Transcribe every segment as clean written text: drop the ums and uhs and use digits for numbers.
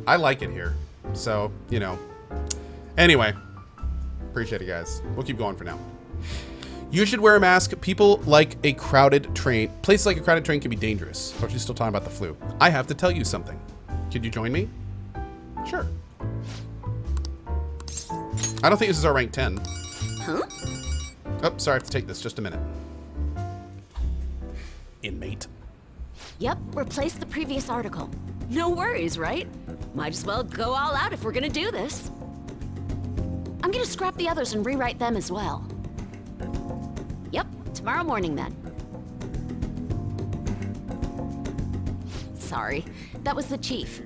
I like it here. So, you know. Anyway. Appreciate it, guys. We'll keep going for now. You should wear a mask. People like a crowded train. Places like a crowded train can be dangerous. Oh, she's still talking about the flu. I have to tell you something. Could you join me? Sure. I don't think this is our rank 10. Huh? Oh, sorry. I have to take this. Just a minute. Inmate. Yep, replace the previous article. No worries, right? Might as well go all out if we're gonna do this. I'm gonna scrap the others and rewrite them as well. Yep, tomorrow morning then. Sorry, that was the chief.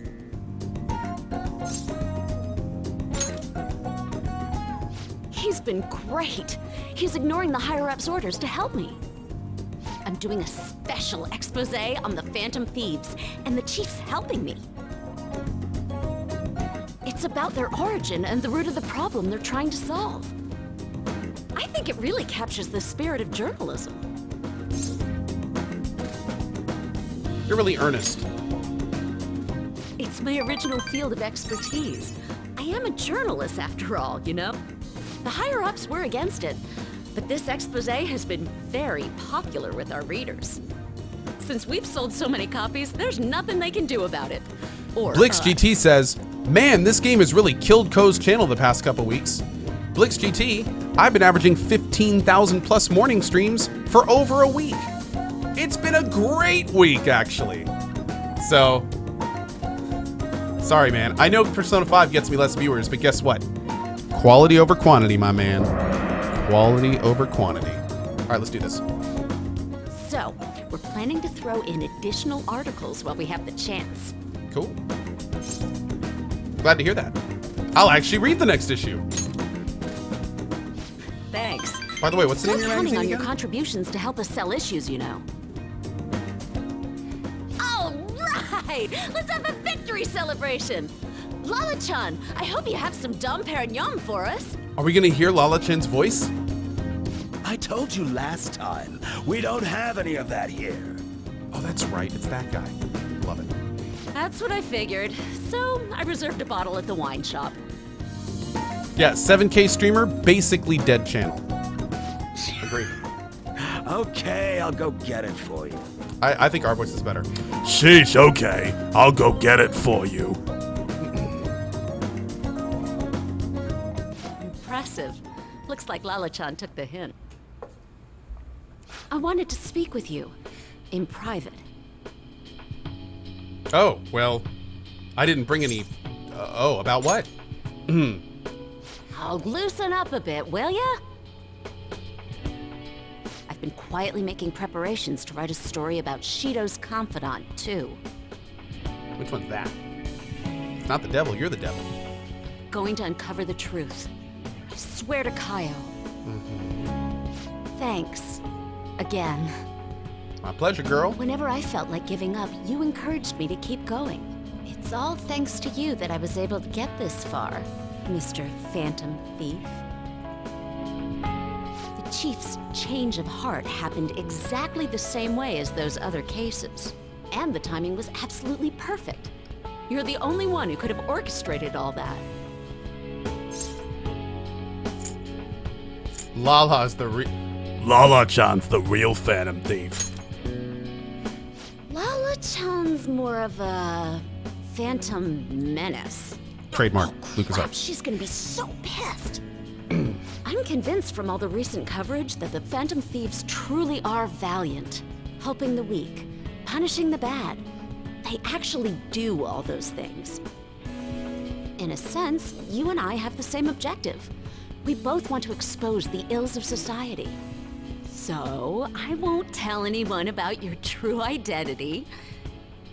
He's been great. He's ignoring the higher-ups' orders to help me. I'm doing a special expose on the Phantom Thieves, and the chief's helping me. It's about their origin and the root of the problem they're trying to solve. I think it really captures the spirit of journalism. You're really earnest. It's my original field of expertise. I am a journalist after all, you know? The higher-ups were against it, but this expose has been very popular with our readers. Since we've sold so many copies, there's nothing they can do about it. Or Blix GT says, man, this game has really killed Co's channel the past couple weeks. Blix GT, I've been averaging 15,000 plus morning streams for over a week. It's been a great week, actually. So, sorry, man. I know Persona 5 gets me less viewers, but guess what? Quality over quantity, my man. Quality over quantity. All right, let's do this. So, we're planning to throw in additional articles while we have the chance. Cool. Glad to hear that. I'll actually read the next issue. Thanks. By the way, what's the name of your Still counting magazine on your again? contributions to help us sell issues, you know. All right! Let's have a victory celebration! Lala-chan, I hope you have some Dom Perignon for us. Are we gonna hear Lala Chen's voice? I told you last time, we don't have any of that here. Oh, that's right. It's that guy. Love it. That's what I figured. So, I reserved a bottle at the wine shop. Yeah, 7K streamer, basically dead channel. Agree. Okay, I'll go get it for you. I think our voice is better. Sheesh, okay. I'll go get it for you. Impressive. Looks like Lala-chan took the hint. I wanted to speak with you. In private. Oh, well, I didn't bring any... oh, about what? I'll loosen up a bit, will ya? I've been quietly making preparations to write a story about Shido's confidant, too. Which one's that? It's not the devil, you're the devil. Going to uncover the truth. I swear to Kaio. Thanks. Again. My pleasure, girl. Whenever I felt like giving up, you encouraged me to keep going. It's all thanks to you that I was able to get this far, Mr. Phantom Thief. The Chief's change of heart happened exactly the same way as those other cases. And the timing was absolutely perfect. You're the only one who could have orchestrated all that. Lala-chan's the real Phantom Thief. Lala-chan's more of a phantom menace. Trademark, Crap, LucasArts. she's gonna be so pissed. I'm convinced from all the recent coverage that the Phantom Thieves truly are valiant, helping the weak, punishing the bad. They actually do all those things. In a sense, you and I have the same objective. We both want to expose the ills of society. So, I won't tell anyone about your true identity.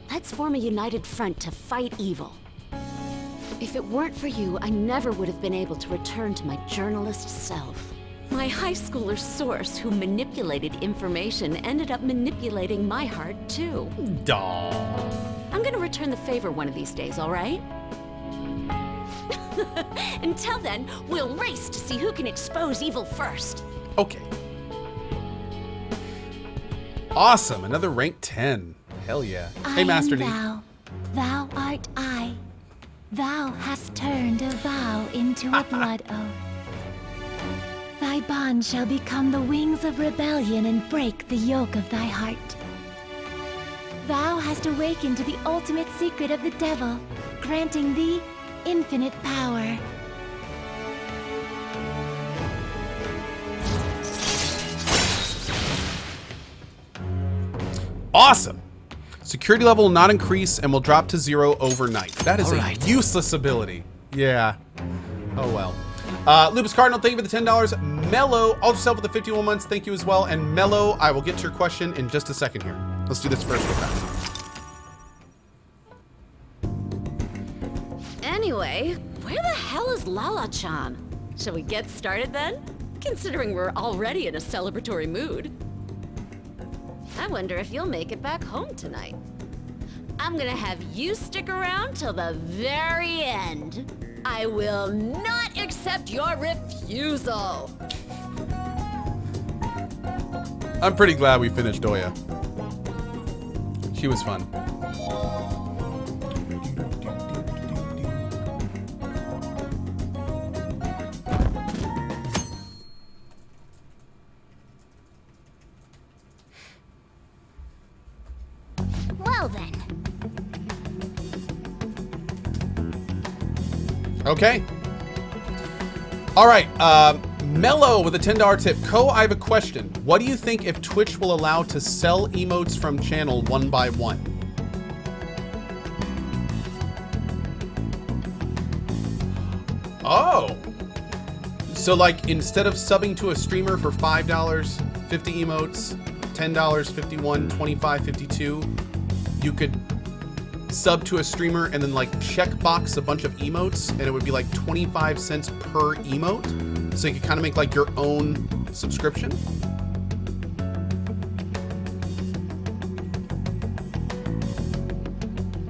Let's form a united front to fight evil. If it weren't for you, I never would have been able to return to my journalist self. My high schooler source who manipulated information ended up manipulating my heart too. Doll. I'm gonna return the favor one of these days, all right? Until then, we'll race to see who can expose evil first. Okay. Awesome, another rank 10. Hell yeah. Hey, Master D. Thou art I. Thou hast turned a vow into a blood oath. Thy bond shall become the wings of rebellion and break the yoke of thy heart. Thou hast awakened to the ultimate secret of the devil, granting thee infinite power. Awesome. Security level will not increase and will drop to 0 overnight. That is All a right. useless ability. Yeah. Oh well. Lupus Cardinal, thank you for the $10. Mello, Ultra Self with the 51 months, thank you as well. And Mello, I will get to your question in just a second here. Let's do this first real fast. Anyway, where the hell is Lala-chan? Shall we get started then? Considering we're already in a celebratory mood. I wonder if you'll make it back home tonight. I'm gonna have you stick around till the very end. I will not accept your refusal. I'm pretty glad we finished Doya. She was fun. Well then. Okay. All right. Mello with a $10 tip. I have a question. What do you think if Twitch will allow to sell emotes from channel one by one? Oh. So like instead of subbing to a streamer for $5, 50 emotes, $10, 51, 25, 52, you could sub to a streamer and then like checkbox a bunch of emotes and it would be like 25 cents per emote. So you could kind of make like your own subscription.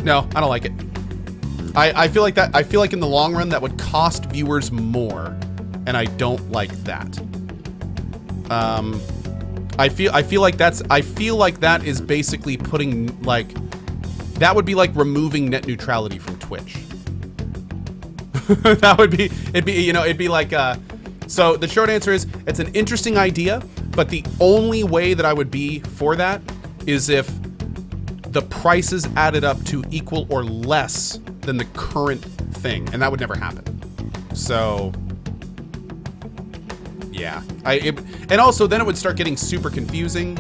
No, I don't like it. I feel like that. I feel like in the long run that would cost viewers more, and I don't like that. I feel like that is basically putting like that would be like removing net neutrality from Twitch. it'd be like so the short answer is it's an interesting idea, but the only way that I would be for that is if the prices added up to equal or less than the current thing, and that would never happen. So yeah, and also then it would start getting super confusing,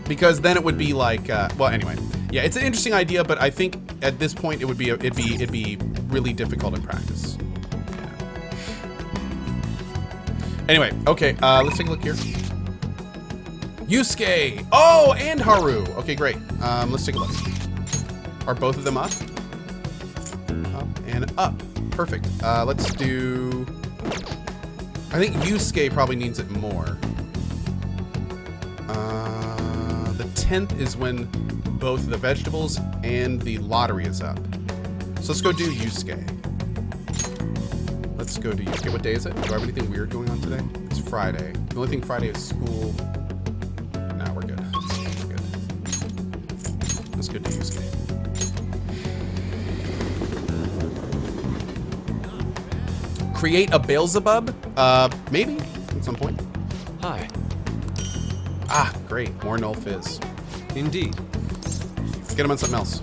because then it would be like, well, anyway, yeah, it's an interesting idea, but I think at this point it would be it'd be really difficult in practice. Yeah. Anyway, okay, let's take a look here. Yusuke, oh, and Haru. Okay, great. Let's take a look. Are both of them up? Up and up. Perfect. Let's do. I think Yusuke probably needs it more. The 10th is when both the vegetables and the lottery is up. So let's go do Yusuke. Let's go do Yusuke. What day is it? Do I have anything weird going on today? It's Friday. The only thing Friday is school. Nah, we're good. We're good. Let's go do Yusuke. Create a Beelzebub? Maybe at some point. Hi. Ah, great. More Null Fizz. Indeed. Let's get him on something else.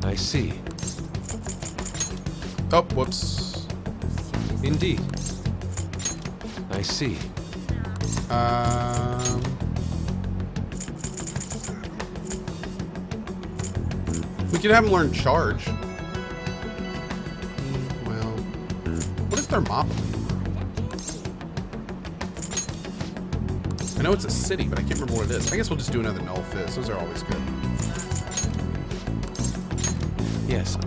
I see. Oh, whoops. Indeed. I see. We could have him learn Charge. Well, what is Thermopylae? I know it's a city, but I can't remember what it is. I guess we'll just do another Null Fizz. Those are always good. Yes.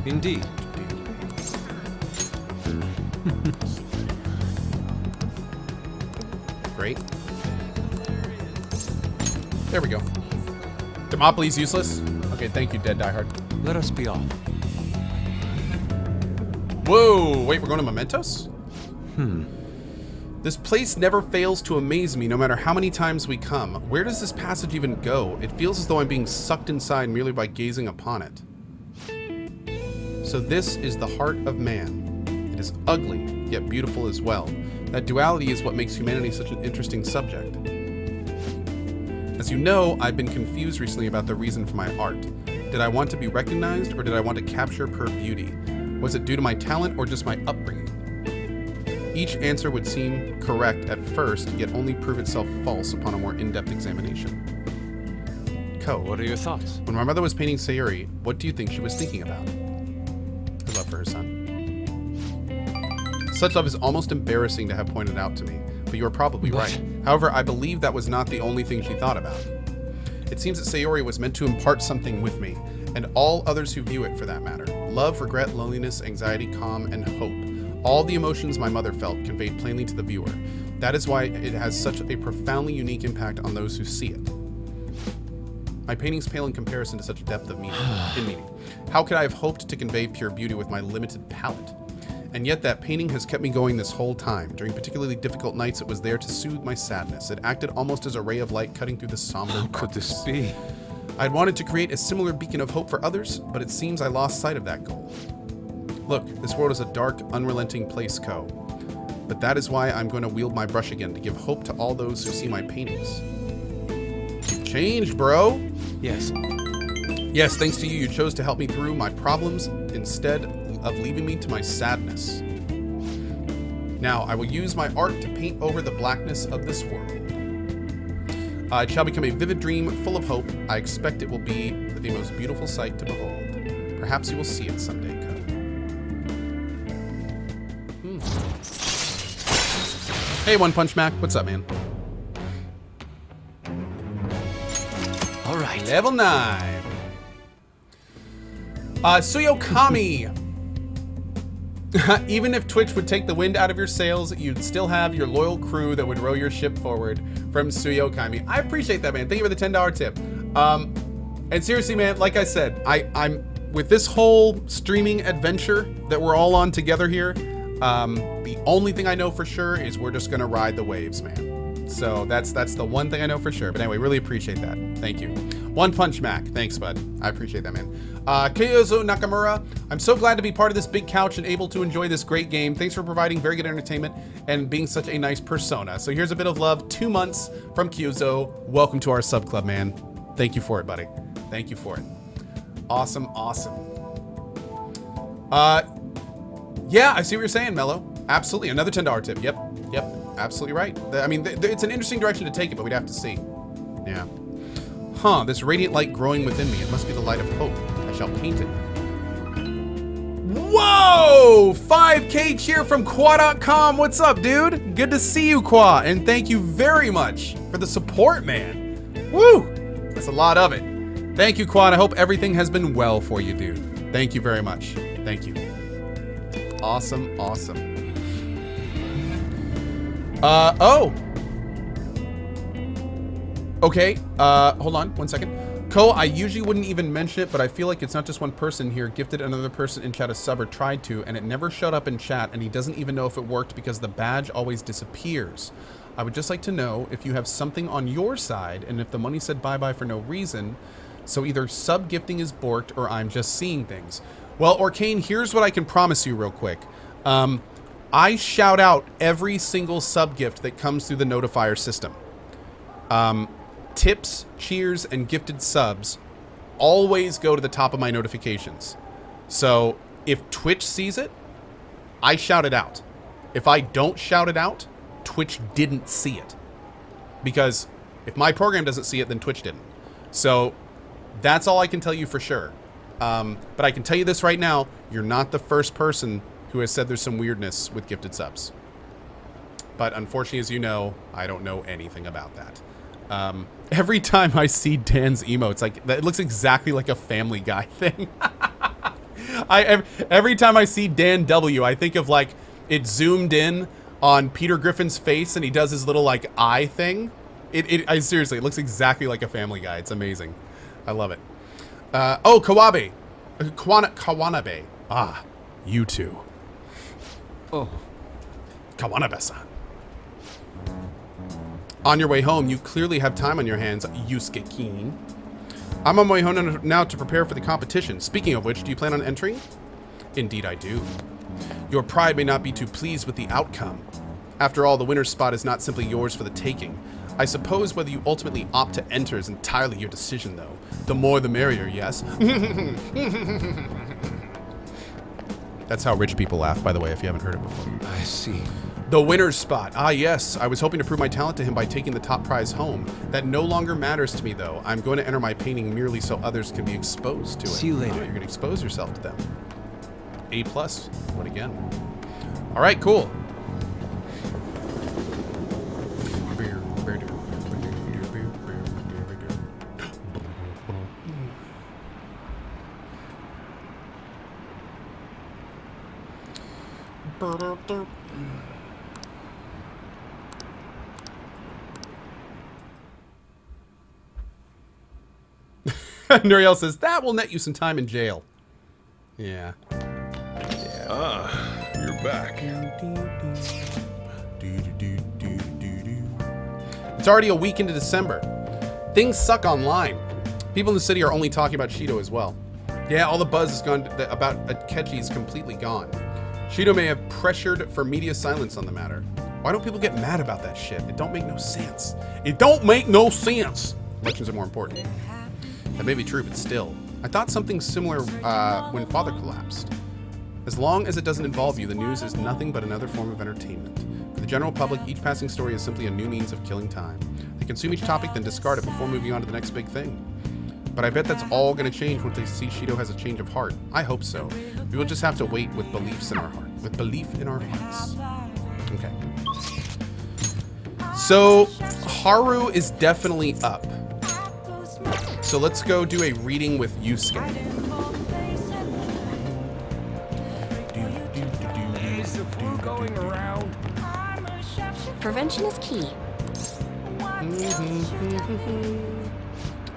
Indeed. Great. There we go. Thermopylae's useless? Okay, thank you, Dead Diehard. Let us be off. Whoa, wait, we're going to Mementos? This place never fails to amaze me no matter how many times we come. Where does this passage even go? It feels as though I'm being sucked inside merely by gazing upon it. So this is the heart of man. It is ugly, yet beautiful as well. That duality is what makes humanity such an interesting subject. As you know, I've been confused recently about the reason for my art. Did I want to be recognized, or did I want to capture pure beauty? Was it due to my talent or just my upbringing? Each answer would seem correct at first, yet only prove itself false upon a more in-depth examination. What are your thoughts? When my mother was painting Sayuri, what do you think she was thinking about? Her love for her son. Such love is almost embarrassing to have pointed out to me, but you are probably right. However, I believe that was not the only thing she thought about. It seems that Sayuri was meant to impart something with me, and all others who view it for that matter. Love, regret, loneliness, anxiety, calm, and hope. All the emotions my mother felt conveyed plainly to the viewer. That is why it has such a profoundly unique impact on those who see it. My paintings pale in comparison to such depth of meaning. How could I have hoped to convey pure beauty with my limited palette? And yet that painting has kept me going this whole time. During particularly difficult nights, it was there to soothe my sadness. It acted almost as a ray of light cutting through the somber darkness. How could this be? I'd wanted to create a similar beacon of hope for others, but it seems I lost sight of that goal. Look, this world is a dark, unrelenting place, Ko. But that is why I'm going to wield my brush again, to give hope to all those who see my paintings. You've changed, bro. Yes. Yes, thanks to you, you chose to help me through my problems instead of leaving me to my sadness. Now, I will use my art to paint over the blackness of this world. It shall become a vivid dream full of hope. I expect it will be the most beautiful sight to behold. Perhaps you will see it someday, Ko. Hey, One Punch Mac. What's up, man? All right. Level 9. Suyokami. Even if Twitch would take the wind out of your sails, you'd still have your loyal crew that would row your ship forward. From Suyokami. I appreciate that, man. Thank you for the $10 tip. And seriously, man, like I said, I'm with this whole streaming adventure that we're all on together here. The only thing I know for sure is we're just gonna ride the waves, man. So that's the one thing I know for sure. But anyway, really appreciate that. Thank you. One Punch Mac. Thanks, bud. I appreciate that, man. Kyozo Nakamura. I'm so glad to be part of this big couch and able to enjoy this great game. Thanks for providing very good entertainment and being such a nice persona. So here's a bit of love. 2 months from Kyozo. Welcome to our sub club, man. Thank you for it, buddy. Thank you for it. Awesome, awesome. Yeah, I see what you're saying, Mello. Absolutely. Another $10 tip. Yep. Absolutely right. I mean, it's an interesting direction to take it, but we'd have to see. Yeah. Huh, this radiant light growing within me. It must be the light of hope. I shall paint it. Whoa! 5K cheer from Qua.com. What's up, dude? Good to see you, Qua. And thank you very much for the support, man. Woo! That's a lot of it. Thank you, Qua. I hope everything has been well for you, dude. Thank you very much. Thank you. Awesome, awesome. Oh. Okay, hold on 1 second. Ko, I usually wouldn't even mention it, but I feel like it's not just one person here gifted another person in chat a sub or tried to, and it never showed up in chat, and he doesn't even know if it worked because the badge always disappears. I would just like to know if you have something on your side, and if the money said bye-bye for no reason, so either sub gifting is borked or I'm just seeing things. Well, Orkane, here's what I can promise you real quick. I shout out every single sub gift that comes through the notifier system. Tips, cheers, and gifted subs always go to the top of my notifications. So if Twitch sees it, I shout it out. If I don't shout it out, Twitch didn't see it. Because if my program doesn't see it, then Twitch didn't. So that's all I can tell you for sure. But I can tell you this right now, you're not the first person who has said there's some weirdness with gifted subs. But unfortunately, as you know, I don't know anything about that. Every time I see Dan's emotes, like it looks exactly like a Family Guy thing. Every time I see Dan W, I think of like it zoomed in on Peter Griffin's face and he does his little like eye thing. Seriously, it looks exactly like a Family Guy. It's amazing. I love it. Oh, Kawabe. Kawanabe. Ah, you two. Oh. Kawanabe-san. On your way home, you clearly have time on your hands, Yusuke Keen. I'm on my way home now to prepare for the competition. Speaking of which, do you plan on entering? Indeed I do. Your pride may not be too pleased with the outcome. After all, the winner's spot is not simply yours for the taking. I suppose whether you ultimately opt to enter is entirely your decision, though. The more the merrier, yes? That's how rich people laugh, by the way, if you haven't heard it before. I see. The winner's spot. Ah, yes. I was hoping to prove my talent to him by taking the top prize home. That no longer matters to me, though. I'm going to enter my painting merely so others can be exposed to it. See you later. Oh, you're going to expose yourself to them. A+. What again? All right, cool. Nuriel says, that will net you some time in jail. Yeah. Ah, you're back. It's already a week into December. Things suck online. People in the city are only talking about Shido as well. Yeah, all the buzz is gone about Akechi is completely gone. Shido may have pressured for media silence on the matter. Why don't people get mad about that shit? It don't make no sense. It don't make no sense. Elections are more important. That may be true, but still. I thought something similar when Father collapsed. As long as it doesn't involve you, the news is nothing but another form of entertainment. For the general public, each passing story is simply a new means of killing time. They consume each topic, then discard it before moving on to the next big thing. But I bet that's all going to change once they see Shido has a change of heart. I hope so. We will just have to wait with beliefs in our heart. With belief in our hearts. Okay. So, Haru is definitely up. So let's go do a reading with Yusuke. Is the flu going around? Prevention is key.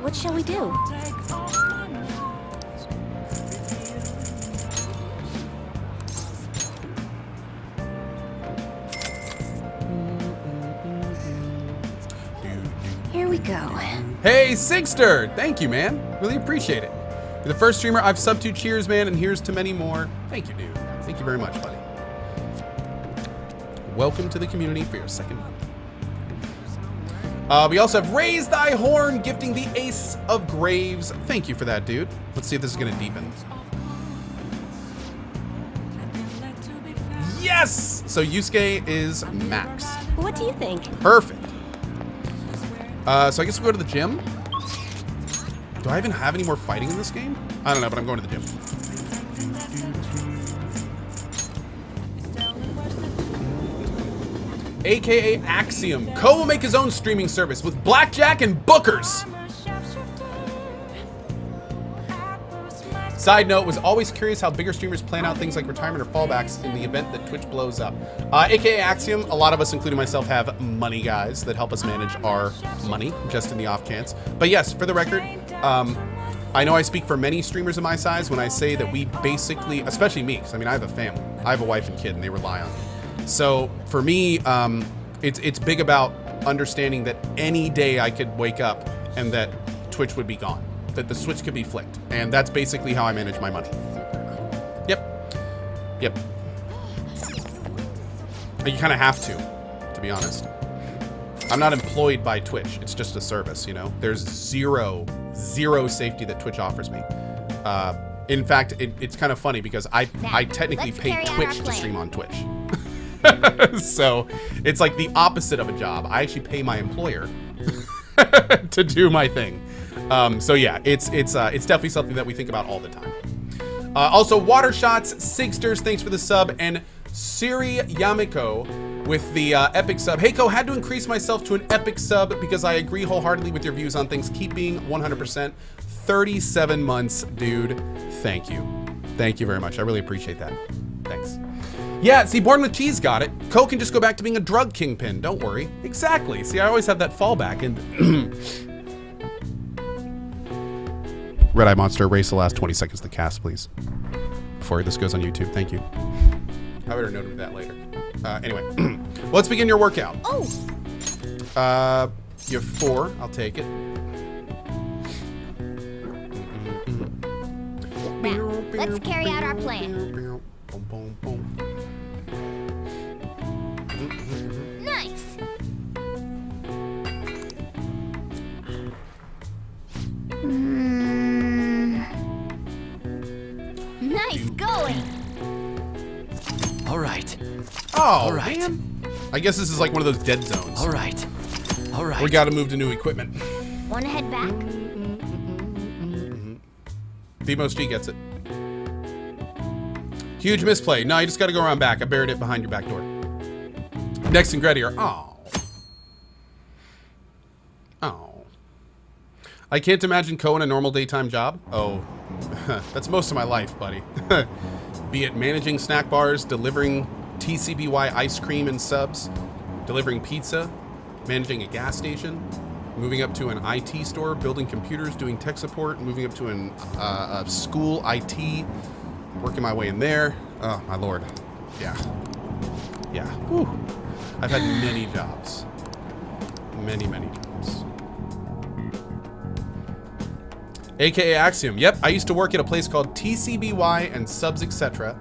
What shall we do? Here we go. Hey, Sigster! Thank you, man. Really appreciate it. You're the first streamer I've subbed to. Cheers, man, and here's to many more. Thank you, dude. Thank you very much, buddy. Welcome to the community for your second month. We also have Raise Thy Horn, gifting the Ace of Graves. Thank you for that, dude. Let's see if this is going to deepen. Yes! So Yusuke is maxed. What do you think? Perfect. So I guess we'll go to the gym. Do I even have any more fighting in this game? I don't know, but I'm going to the gym. AKA Axiom. Ko will make his own streaming service with blackjack and bookers. Side note, was always curious how bigger streamers plan out things like retirement or fallbacks in the event that Twitch blows up. AKA Axiom, a lot of us, including myself, have money guys that help us manage our money, just in the off chance. But yes, for the record, I know I speak for many streamers of my size when I say that we basically, especially me, because I mean, I have a family. I have a wife and kid, and they rely on me. So for me, it's big about understanding that any day I could wake up and that Twitch would be gone. That the switch could be flicked. And that's basically how I manage my money. Yep. Yep. You kind of have to be honest. I'm not employed by Twitch. It's just a service, you know? There's zero safety that Twitch offers me. In fact, it's kind of funny because I technically pay Twitch to stream on Twitch. So it's like the opposite of a job. I actually pay my employer to do my thing. So yeah, it's definitely something that we think about all the time. Also, Water Shots, Sigsters, thanks for the sub, and Siri Yamiko with the epic sub. Hey, Ko, had to increase myself to an epic sub because I agree wholeheartedly with your views on things. Keep being 100%. 37 months, dude. Thank you. Thank you very much. I really appreciate that. Thanks. Yeah, see, Born with Cheese got it. Ko can just go back to being a drug kingpin. Don't worry. Exactly. See, I always have that fallback. And Red Eye Monster, erase the last 20 seconds of the cast, please. Before this goes on YouTube. Thank you. I better note that later. Anyway, let's begin your workout. Oh! You have 4. I'll take it. Now, let's carry out our plan. Nice. Nice going. All right. Oh, All right. man. I guess this is like one of those dead zones. All right. All right. We gotta move to new equipment. Wanna head back? Vmos G gets it. Huge misplay. No, you just gotta go around back. I buried it behind your back door. Next and Gretier. Oh. Oh. I can't imagine Cohen a normal daytime job. Oh. That's most of my life, buddy. Be it managing snack bars, delivering TCBY ice cream and subs, delivering pizza, managing a gas station, moving up to an IT store, building computers, doing tech support, moving up to a school IT, working my way in there. Oh, my lord. Yeah. Yeah. Whew. I've had many jobs. Many, many jobs. AKA Axiom. Yep, I used to work at a place called TCBY and Subs, etc.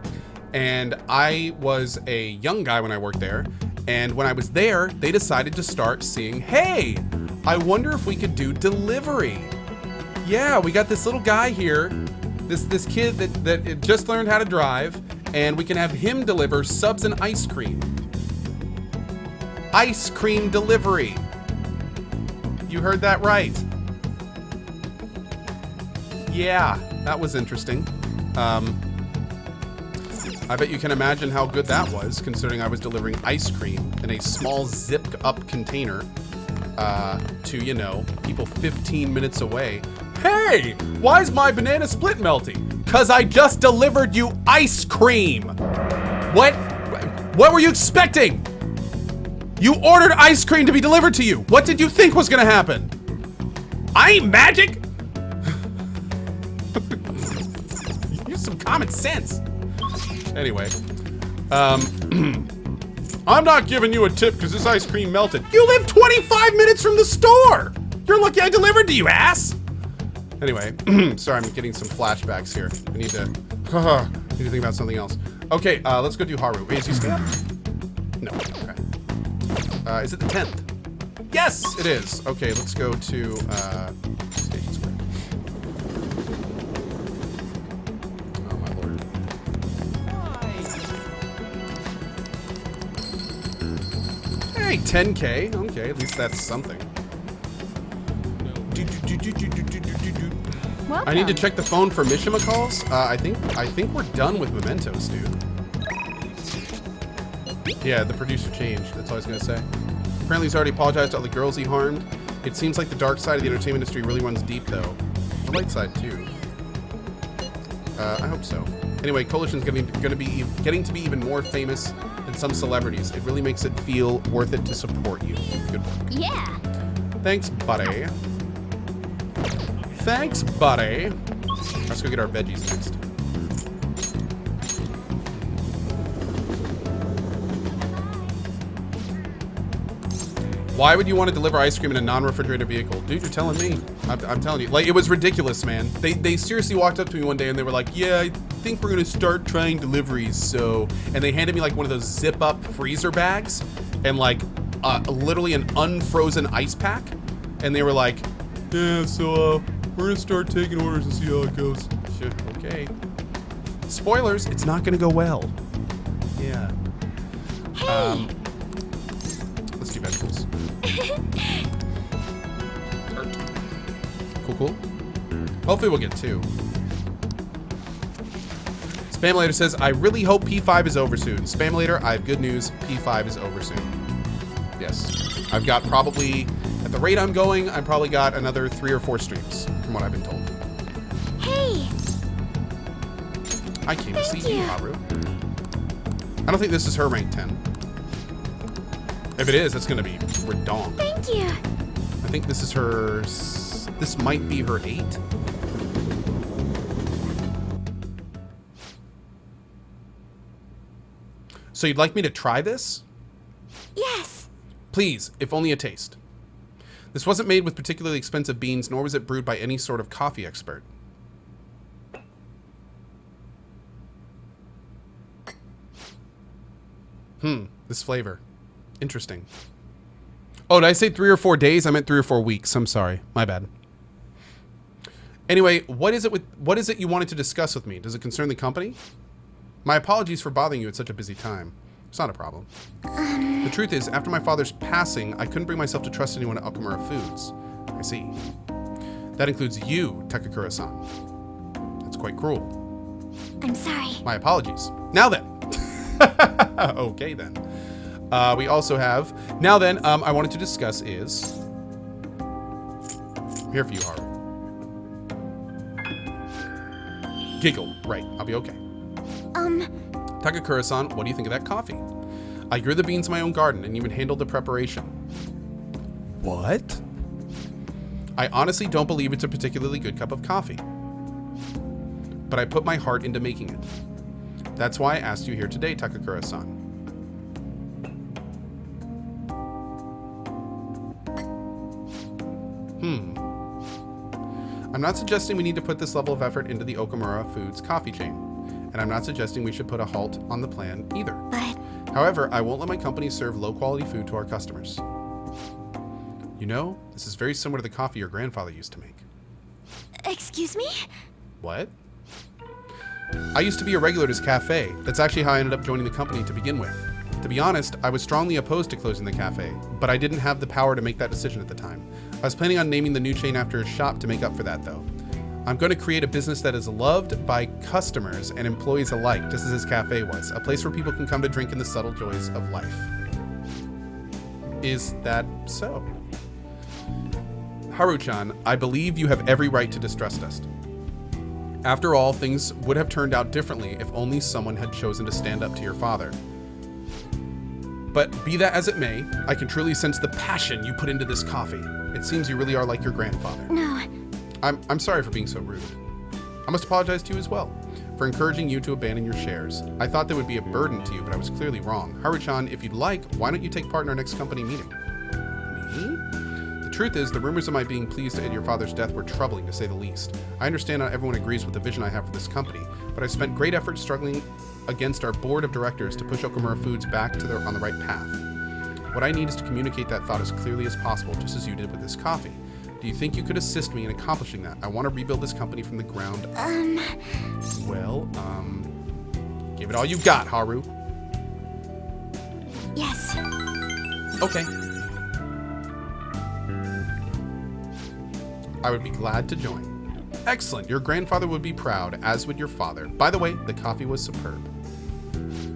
And I was a young guy when I worked there. And when I was there, they decided to start seeing, hey, I wonder if we could do delivery. Yeah, we got this little guy here, this kid that just learned how to drive, and we can have him deliver subs and ice cream. Ice cream delivery. You heard that right. Yeah, that was interesting. I bet you can imagine how good that was, considering I was delivering ice cream in a small zipped up container to, you know, people 15 minutes away. Hey, why is my banana split melting? 'Cause I just delivered you ice cream. What were you expecting? You ordered ice cream to be delivered to you. What did you think was gonna happen? I ain't magic. Use some common sense. Anyway, I'm not giving you a tip because this ice cream melted. You live 25 minutes from the store. You're lucky I delivered to you, ass. Anyway, sorry, I'm getting some flashbacks here. I need to think about something else. Okay, let's go do Haru. Wait, is he still up? No. Okay. Is it the 10th? Yes, it is. Okay, let's go to Station Square. Oh my lord. Hey, 10K. Okay, at least that's something. Welcome. I need to check the phone for Mishima calls. I think we're done with mementos, dude. Yeah, the producer changed. That's all I was gonna say. Apparently, he's already apologized to all the girls he harmed. It seems like the dark side of the entertainment industry really runs deep, though. The light side too. I hope so. Anyway, Coalition's getting to be even more famous than some celebrities. It really makes it feel worth it to support you. Good work. Yeah. Thanks, buddy. Thanks, buddy. Let's go get our veggies next. Why would you want to deliver ice cream in a non-refrigerated vehicle? Dude, you're telling me. I'm telling you. Like, it was ridiculous, man. They seriously walked up to me one day and they were like, yeah, I think we're going to start trying deliveries, so... And they handed me, like, one of those zip-up freezer bags and, like, literally an unfrozen ice pack. And they were like, yeah, so, we're going to start taking orders and see how it goes. Shit, okay. Spoilers, it's not going to go well. Yeah. Hey. Let's do vegetables. Cool. Hopefully we'll get 2. Spamulator says, I really hope P5 is over soon. Spamulator, I have good news. P5 is over soon. Yes. I've got probably, at the rate I'm going, I've probably got another 3 or 4 streams, from what I've been told. Hey. I came to see you, Haru. I don't think this is her rank 10. If it is, it's gonna be redonk. Thank you. I think this is her... This might be her 8. So you'd like me to try this? Yes. Please, if only a taste. This wasn't made with particularly expensive beans, nor was it brewed by any sort of coffee expert. This flavor. Interesting. Oh, did I say 3 or 4 days? I meant 3 or 4 weeks. I'm sorry. My bad. Anyway, what is it you wanted to discuss with me? Does it concern the company? My apologies for bothering you at such a busy time. It's not a problem. The truth is, after my father's passing, I couldn't bring myself to trust anyone at Okamura Foods. I see. That includes you, Takakura-san. That's quite cruel. I'm sorry. My apologies. Now then. Okay then. We also have... Now then, I wanted to discuss is... I'm here for you, Haru. Giggle. Right. I'll be okay. Takakura-san, what do you think of that coffee? I grew the beans in my own garden and even handled the preparation. What? I honestly don't believe it's a particularly good cup of coffee. But I put my heart into making it. That's why I asked you here today, Takakura-san. I'm not suggesting we need to put this level of effort into the Okamura Foods coffee chain. And I'm not suggesting we should put a halt on the plan either. But However, I won't let my company serve low-quality food to our customers. You know, this is very similar to the coffee your grandfather used to make. excuse me? What? I used to be a regular at his cafe. That's actually how I ended up joining the company to begin with. To be honest, I was strongly opposed to closing the cafe, but I didn't have the power to make that decision at the time. I was planning on naming the new chain after his shop to make up for that, though. I'm going to create a business that is loved by customers and employees alike, just as his cafe was. A place where people can come to drink in the subtle joys of life. Is that so? Haru-chan, I believe you have every right to distrust us. After all, things would have turned out differently if only someone had chosen to stand up to your father. But be that as it may, I can truly sense the passion you put into this coffee. It seems you really are like your grandfather. No. I'm sorry for being so rude. I must apologize to you as well for encouraging you to abandon your shares. I thought they would be a burden to you, but I was clearly wrong. Haru-chan, if you'd like, why don't you take part in our next company meeting? Me? The truth is, the rumors of my being pleased at your father's death were troubling, to say the least. I understand not everyone agrees with the vision I have for this company, but I've spent great effort struggling against our board of directors to push Okamura Foods back to on the right path. What I need is to communicate that thought as clearly as possible, just as you did with this coffee. Do you think you could assist me in accomplishing that? I want to rebuild this company from the ground up. Well, give it all you've got, Haru. Yes. Okay. I would be glad to join. Excellent. Your grandfather would be proud, as would your father. By the way, the coffee was superb.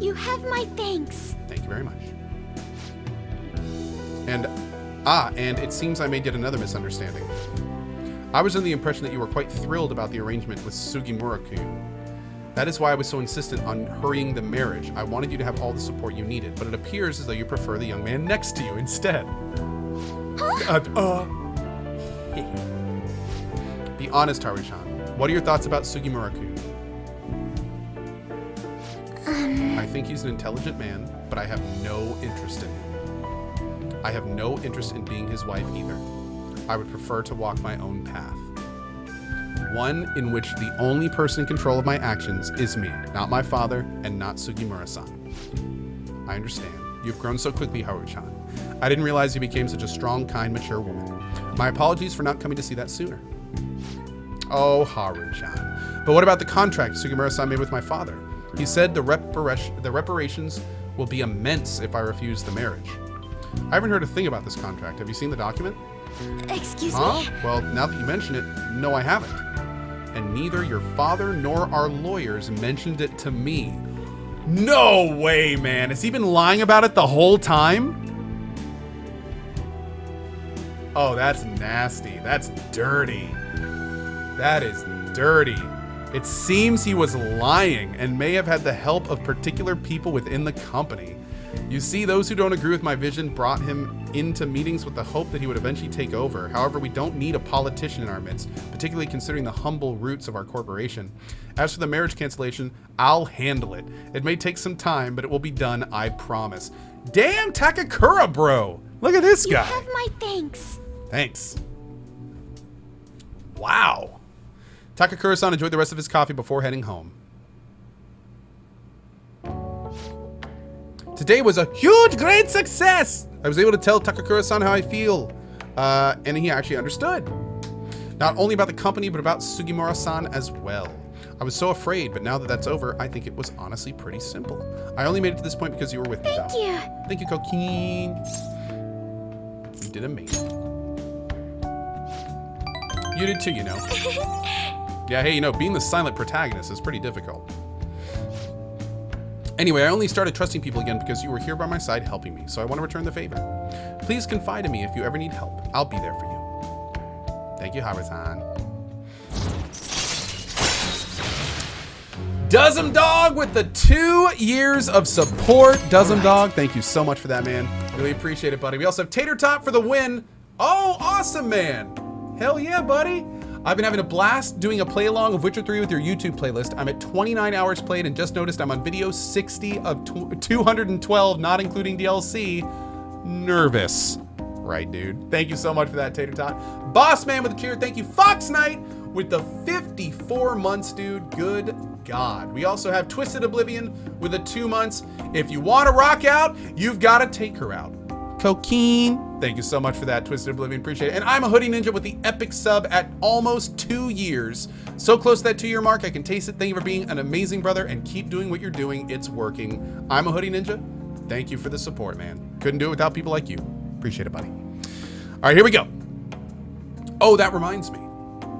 You have my thanks. Thank you very much. And it seems I made yet another misunderstanding. I was under the impression that you were quite thrilled about the arrangement with Sugimura-kun. That is why I was so insistent on hurrying the marriage. I wanted you to have all the support you needed, but it appears as though you prefer the young man next to you instead. Be honest, Haru-chan. What are your thoughts about Sugimura-kun? I think he's an intelligent man, but I have no interest in him. I have no interest in being his wife either. I would prefer to walk my own path. One in which the only person in control of my actions is me, not my father and not Sugimura-san. I understand. You've grown so quickly, Haru-chan. I didn't realize you became such a strong, kind, mature woman. My apologies for not coming to see that sooner. Oh, Haru-chan. But what about the contract Sugimura-san made with my father? He said the reparations will be immense if I refuse the marriage. I haven't heard a thing about this contract. Have you seen the document? Excuse Huh? me? Well, now that you mention it, no, I haven't. And neither your father nor our lawyers mentioned it to me. No way, man. Has he been lying about it the whole time? Oh, that's nasty. That's dirty. That is dirty. It seems he was lying and may have had the help of particular people within the company. You see, those who don't agree with my vision brought him into meetings with the hope that he would eventually take over. However, we don't need a politician in our midst, particularly considering the humble roots of our corporation. As for the marriage cancellation, I'll handle it. It may take some time, but it will be done, I promise. Damn, Takakura, bro! Look at this guy. You have my thanks. Thanks. Wow. Takakura-san enjoyed the rest of his coffee before heading home. Today was a huge, great success. I was able to tell Takakura-san how I feel. And he actually understood. Not only about the company, but about Sugimura-san as well. I was so afraid, but now that that's over, I think it was honestly pretty simple. I only made it to this point because you were with me, though. Thank you. Thank you, Coquine. You did amazing. You did too, you know. Yeah, hey, you know, being the silent protagonist is pretty difficult. Anyway, I only started trusting people again because you were here by my side helping me, so I want to return the favor. Please confide in me if you ever need help. I'll be there for you. Thank you, Haru-san. Duzum Dog with the 2 years of support. Duzum Dog, thank you so much for that, man. Really appreciate it, buddy. We also have Tater Tot for the win. Oh, awesome, man. Hell yeah, buddy. I've been having a blast doing a play along of Witcher 3 with your YouTube playlist. I'm at 29 hours played and just noticed I'm on video 60 of 212, not including DLC. Nervous. Right, dude. Thank you so much for that, Tater Tot. Boss Man with a cheer. Thank you. Fox Knight with the 54 months, dude. Good God. We also have Twisted Oblivion with the 2 months. If you want to rock out, you've got to take her out. Coquine. Thank you so much for that, Twisted Oblivion. Appreciate it. And I'm a Hoodie Ninja with the epic sub at almost 2 years. So close to that 2-year mark. I can taste it. Thank you for being an amazing brother and keep doing what you're doing. It's working. I'm a Hoodie Ninja. Thank you for the support, man. Couldn't do it without people like you. Appreciate it, buddy. All right, here we go. Oh, that reminds me.